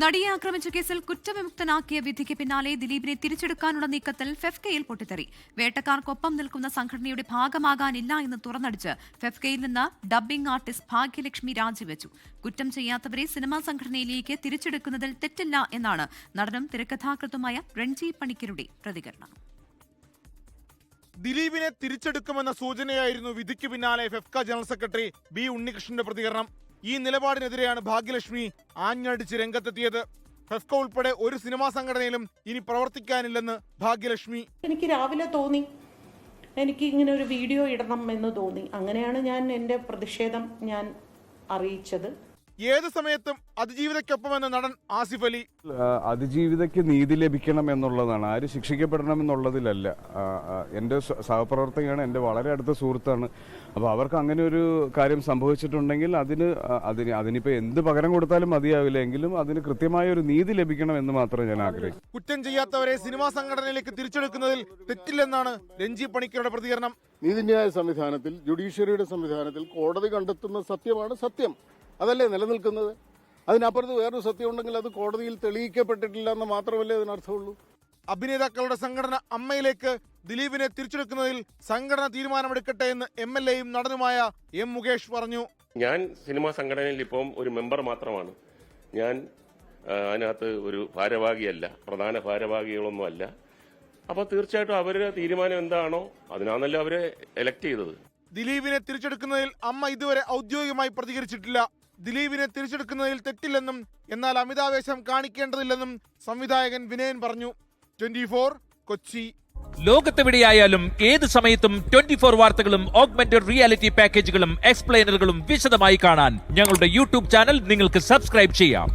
നടിയെ ആക്രമിച്ച കേസിൽ കുറ്റവിമുക്തനാക്കിയ വിധിക്ക് പിന്നാലെ ദിലീപിനെ തിരിച്ചെടുക്കാനുള്ള നീക്കത്തിൽ ഫെഫ്കയിൽ പൊട്ടിത്തെറി. വേട്ടക്കാർക്കൊപ്പം നിൽക്കുന്ന സംഘടനയുടെ ഭാഗമാകാനില്ല എന്ന് തുറന്നടിച്ച് ഫെഫ്കയിൽ നിന്ന് ഡബ്ബിംഗ് ആർട്ടിസ്റ്റ് ഭാഗ്യലക്ഷ്മി രാജിവെച്ചു. കുറ്റം ചെയ്യാത്തവരെ സിനിമാ സംഘടനയിലേക്ക് തിരിച്ചെടുക്കുന്നതിൽ തെറ്റില്ല എന്നാണ് നടനും തിരക്കഥാകൃത്തുമായ രൺജി പണിക്കരുടെ പ്രതികരണം. ദിലീപിനെ തിരിച്ചെടുക്കുമെന്ന സൂചനയായിരുന്നു വിധിക്ക് പിന്നാലെ ഫെഫ്ക ജനറൽ സെക്രട്ടറി ബി ഉണ്ണികൃഷ്ണന്റെ പ്രതികരണം. ഈ നിലപാടിനെതിരെയാണ് ഭാഗ്യലക്ഷ്മി ആഞ്ഞടിച്ച് രംഗത്തെത്തിയത്. ഫെഫ്ക ഉൾപ്പെടെ ഒരു സിനിമാ സംഘടനയിലും ഇനി പ്രവർത്തിക്കാനില്ലെന്ന് ഭാഗ്യലക്ഷ്മി. എനിക്ക് രാവിലെ തോന്നി എനിക്ക് ഇങ്ങനെ ഒരു വീഡിയോ ഇടണം എന്ന് തോന്നി. അങ്ങനെയാണ് ഞാൻ എൻ്റെ പ്രതിഷേധം അറിയിച്ചത്. ഏത് സമയത്തും അതിജീവിതയ്ക്കൊപ്പമെന്ന നടൻ ആസിഫ് അലി. അതിജീവിതയ്ക്ക് നീതി ലഭിക്കണം എന്നുള്ളതാണ്, ആര് ശിക്ഷിക്കപ്പെടണം എന്നുള്ളതിലല്ല. എൻ്റെ സഹപ്രവർത്തകയാണ്, എൻ്റെ വളരെ അടുത്ത സുഹൃത്താണ്. അപ്പോൾ അവർക്ക് അങ്ങനെ ഒരു കാര്യം സംഭവിച്ചിട്ടുണ്ടെങ്കിൽ അതിനിപ്പോൾ എന്ത് പകരം കൊടുത്താലും മതിയാവില്ല, എങ്കിലും അതിന് കൃത്യമായ ഒരു നീതി ലഭിക്കണം എന്ന് മാത്രമേ ഞാൻ ആഗ്രഹിക്കൂ. കുറ്റം ചെയ്യാത്തവരെ സിനിമാ സംഘടനയിലേക്ക് തിരിച്ചെടുക്കുന്നതിൽ തെറ്റില്ലെന്നാണ് രഞ്ജി പണിക്കരുടെ പ്രതികരണം. നീതിന്യായ സംവിധാനത്തിൽ, ജുഡീഷ്യറിയുടെ സംവിധാനത്തിൽ കോടതി കണ്ടെത്തുന്ന സത്യമാണ് സത്യം. അതല്ലേ നിലനിൽക്കുന്നത്. അതിനപ്പുറത്ത് വേറൊരു സത്യം ഉണ്ടെങ്കിൽ അത് കോടതിയിൽ തെളിയിക്കപ്പെട്ടിട്ടില്ല എന്ന് മാത്രമല്ലേ അതിനർത്ഥമുള്ളൂ. അഭിനേതാക്കളുടെ സംഘടന അമ്മയിലേക്ക് ദിലീപിനെ തിരിച്ചെടുക്കുന്നതിൽ സംഘടന തീരുമാനമെടുക്കട്ടെ എന്ന് MLA-യും നടനുമായ M. മുകേഷ് പറഞ്ഞു. ഞാൻ സിനിമാ സംഘടനയിൽ ഇപ്പം ഒരു മെമ്പർ മാത്രമാണ്. ഞാൻ അതിനകത്ത് ഒരു ഭാരവാഹിയല്ല, പ്രധാന ഭാരവാഹികളൊന്നും അല്ല. അപ്പോൾ തീർച്ചയായിട്ടും അവരുടെ തീരുമാനം എന്താണോ അതിനാണല്ലോ അവരെ എലക്ട് ചെയ്തത്. ദിലീപിനെ തിരിച്ചെടുക്കുന്നതിൽ അമ്മ ഇതുവരെ ഔദ്യോഗികമായി പ്രതികരിച്ചിട്ടില്ല. ദിലീപിനെ തിരിച്ചെടുക്കുന്നതിൽ തെറ്റില്ലെന്നും എന്നാൽ അമിതാവേശം കാണിക്കേണ്ടതില്ലെന്നും സംവിധായകൻ വിനയൻ പറഞ്ഞു. 24 കൊച്ചി. ലോകത്തെവിടെയായാലും ഏത് സമയത്തും 24 വാർത്തകളും ഓഗ്മെന്റഡ് റിയാലിറ്റി പാക്കേജുകളും എക്സ്പ്ലെയിനറുകളും വിശദമായി കാണാൻ ഞങ്ങളുടെ യൂട്യൂബ് ചാനൽ നിങ്ങൾക്ക് സബ്സ്ക്രൈബ് ചെയ്യാം.